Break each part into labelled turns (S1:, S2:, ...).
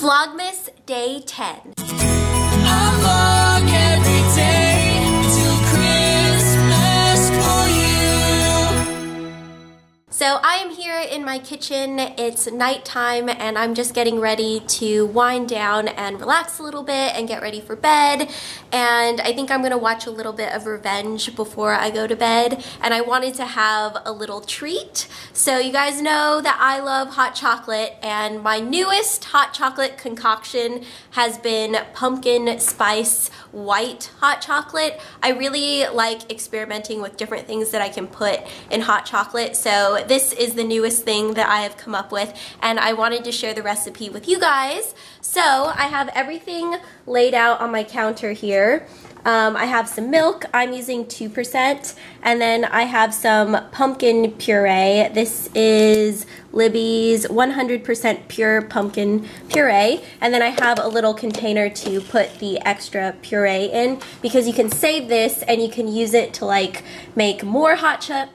S1: Vlogmas Day 10.
S2: I vlog every day till Christmas for you.
S1: So I am here in my kitchen. It's nighttime and I'm just getting ready to wind down and relax a little bit and get ready for bed. And I think I'm gonna watch a little bit of Revenge before I go to bed. And I wanted to have a little treat. So you guys know that I love hot chocolate, and my newest hot chocolate concoction has been pumpkin spice white hot chocolate. I really like experimenting with different things that I can put in hot chocolate. So this is the newest thing that I have come up with, and I wanted to share the recipe with you guys. So I have everything laid out on my counter here. I have some milk. I'm using 2%, and then I have some pumpkin puree. This is Libby's 100% pure pumpkin puree, and then I have a little container to put the extra puree in, because you can save this and you can use it to like make more hot chocolate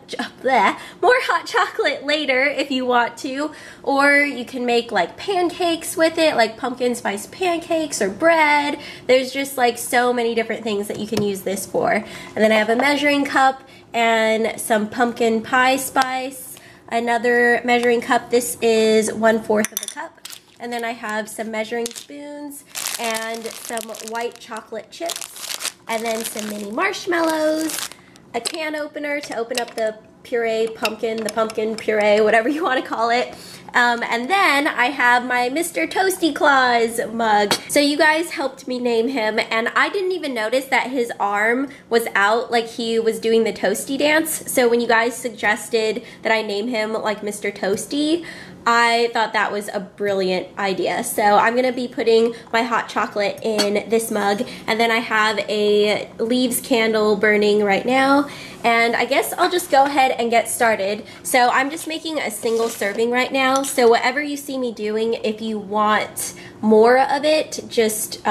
S1: later if you want to, or you can make like pancakes with it, like pumpkin spice pancakes or bread. There's just like so many different things that you can use this for. And then I have a measuring cup and some pumpkin pie spice, another measuring cup. This is 1/4 of a cup. And then I have some measuring spoons and some white chocolate chips, and then some mini marshmallows, a can opener to open up the puree pumpkin, the pumpkin puree, whatever you want to call it. And then I have my Mr. Toasty Claus mug. So you guys helped me name him, and I didn't even notice that his arm was out, like he was doing the toasty dance. So when you guys suggested that I name him like Mr. Toasty, I thought that was a brilliant idea. So I'm gonna be putting my hot chocolate in this mug, and then I have a leaves candle burning right now, and I guess I'll just go ahead and get started. So I'm just making a single serving right now, so whatever you see me doing, if you want more of it, just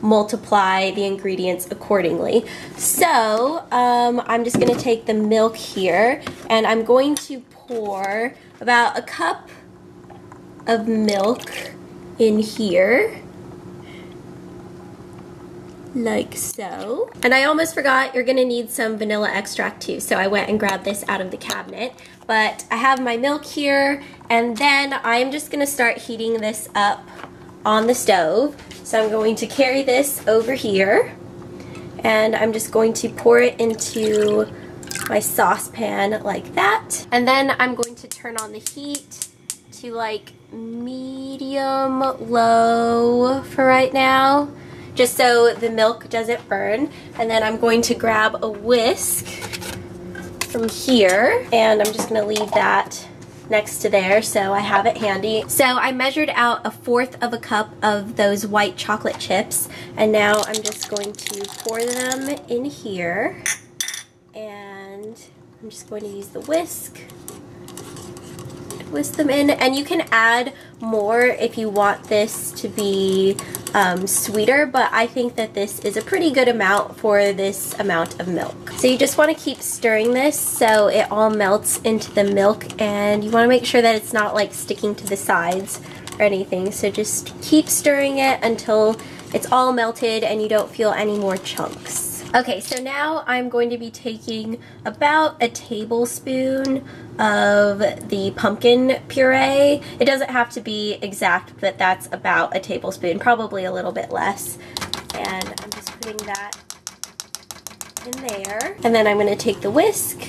S1: multiply the ingredients accordingly. So I'm just gonna take the milk here, and I'm going to pour about a cup of milk in here, like so. And I almost forgot, you're gonna need some vanilla extract too, so I went and grabbed this out of the cabinet. But I have my milk here, and then I'm just gonna start heating this up on the stove. So I'm going to carry this over here, and I'm just going to pour it into my saucepan like that. And then I'm going to turn on the heat to like medium low for right now, just so the milk doesn't burn. And then I'm going to grab a whisk from here, and I'm just gonna leave that next to there so I have it handy. So I measured out 1/4 of a cup of those white chocolate chips, and now I'm just going to pour them in here, and I'm just going to use the whisk, whisk them in. And you can add more if you want this to be sweeter, but I think that this is a pretty good amount for this amount of milk. So you just want to keep stirring this so it all melts into the milk, and you want to make sure that it's not like sticking to the sides or anything. So just keep stirring it until it's all melted and you don't feel any more chunks. Okay, so now I'm going to be taking about a tablespoon of the pumpkin puree. It doesn't have to be exact, but that's about a tablespoon, probably a little bit less. And I'm just putting that in there. And then I'm going to take the whisk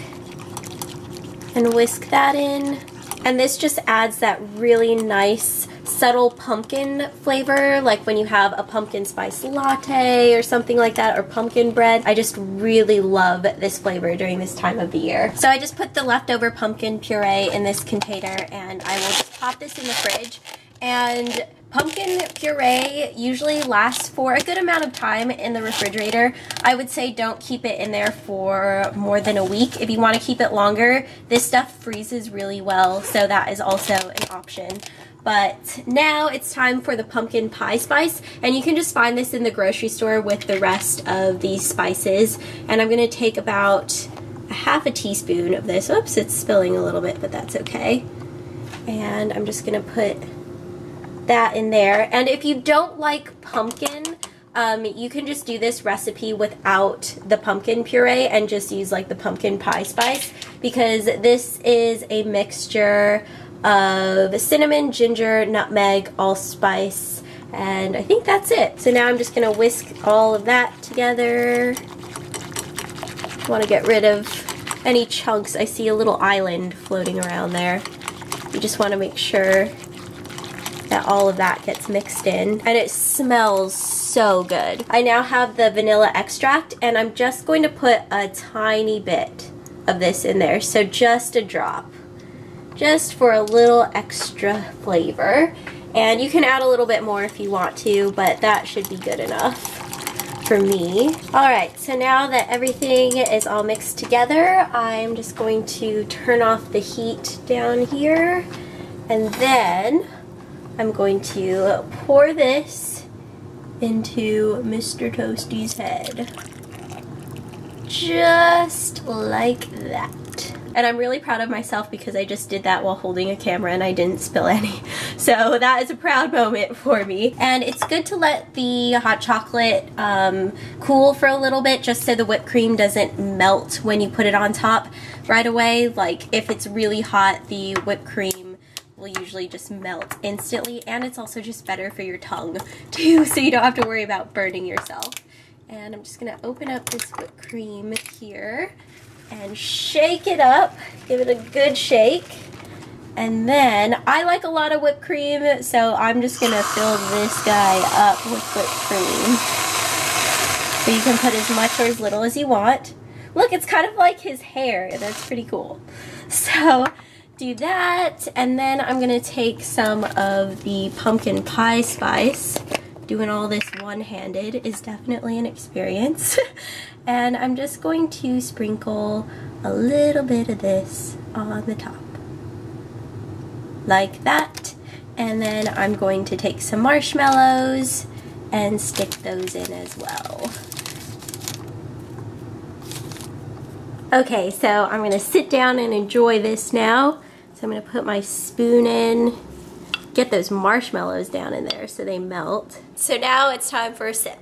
S1: and whisk that in. And this just adds that really nice subtle pumpkin flavor, like when you have a pumpkin spice latte or something like that, or pumpkin bread. I just really love this flavor during this time of the year. So I just put the leftover pumpkin puree in this container, and I will just pop this in the fridge. And pumpkin puree usually lasts for a good amount of time in the refrigerator. I would say don't keep it in there for more than a week. If you want to keep it longer, this stuff freezes really well, so that is also an option. But now it's time for the pumpkin pie spice, and you can just find this in the grocery store with the rest of these spices. And I'm going to take about 1/2 teaspoon of this. Oops, it's spilling a little bit, but that's okay. And I'm just going to put that in there. And if you don't like pumpkin, you can just do this recipe without the pumpkin puree and just use like the pumpkin pie spice, because this is a mixture of cinnamon, ginger, nutmeg, allspice, and I think that's it. So now I'm just gonna whisk all of that together. Want to get rid of any chunks. I see a little island floating around there. You just want to make sure that all of that gets mixed in, and it smells so good. I now have the vanilla extract, and I'm just going to put a tiny bit of this in there, so just a drop, just for a little extra flavor. And you can add a little bit more if you want to, but that should be good enough for me. Alright, so now that everything is all mixed together, I'm just going to turn off the heat down here, and then I'm going to pour this into Mr. Toasty's head. Just like that. And I'm really proud of myself because I just did that while holding a camera and I didn't spill any. So that is a proud moment for me. And it's good to let the hot chocolate cool for a little bit, just so the whipped cream doesn't melt when you put it on top right away. Like if it's really hot, the whipped cream will usually just melt instantly, and it's also just better for your tongue too, so you don't have to worry about burning yourself. And I'm just gonna open up this whipped cream here and shake it up, give it a good shake. And then I like a lot of whipped cream, so I'm just gonna fill this guy up with whipped cream. So you can put as much or as little as you want. Look, it's kind of like his hair. That's pretty cool. So do that, and then I'm gonna take some of the pumpkin pie spice. Doing all this one-handed is definitely an experience. And I'm just going to sprinkle a little bit of this on the top. Like that. And then I'm going to take some marshmallows and stick those in as well. Okay, so I'm gonna sit down and enjoy this now. So I'm going to put my spoon in, get those marshmallows down in there so they melt. So now it's time for a sip.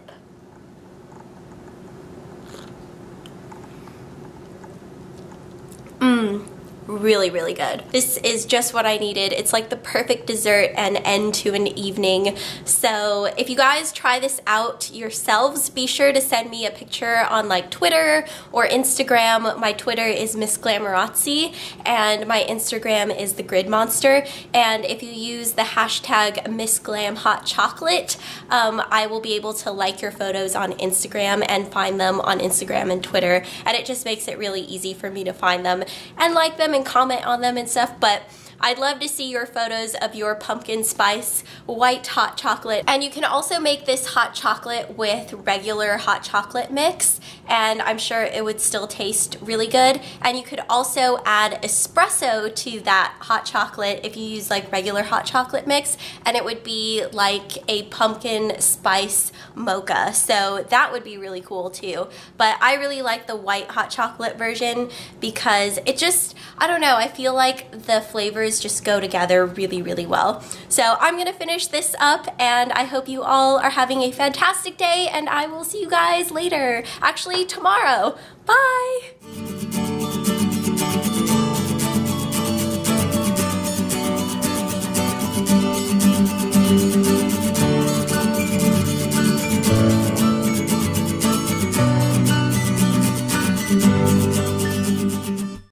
S1: Really, really good. This is just what I needed. It's like the perfect dessert and end to an evening. So if you guys try this out yourselves, be sure to send me a picture on like Twitter or Instagram. My Twitter is Miss Glamorazzi and my Instagram is TheGridMonster. And if you use the hashtag MissGlamHotChocolate, I will be able to like your photos on Instagram and find them on Instagram and Twitter. And it just makes it really easy for me to find them and like them and comment on them and stuff. But I'd love to see your photos of your pumpkin spice white hot chocolate. And you can also make this hot chocolate with regular hot chocolate mix, and I'm sure it would still taste really good. And you could also add espresso to that hot chocolate if you use like regular hot chocolate mix, and it would be like a pumpkin spice mocha. So that would be really cool too. But I really like the white hot chocolate version because it just, I don't know, I feel like the flavors just go together really, really well. So I'm gonna finish this up, and I hope you all are having a fantastic day, and I will see you guys later. Actually, tomorrow. Bye!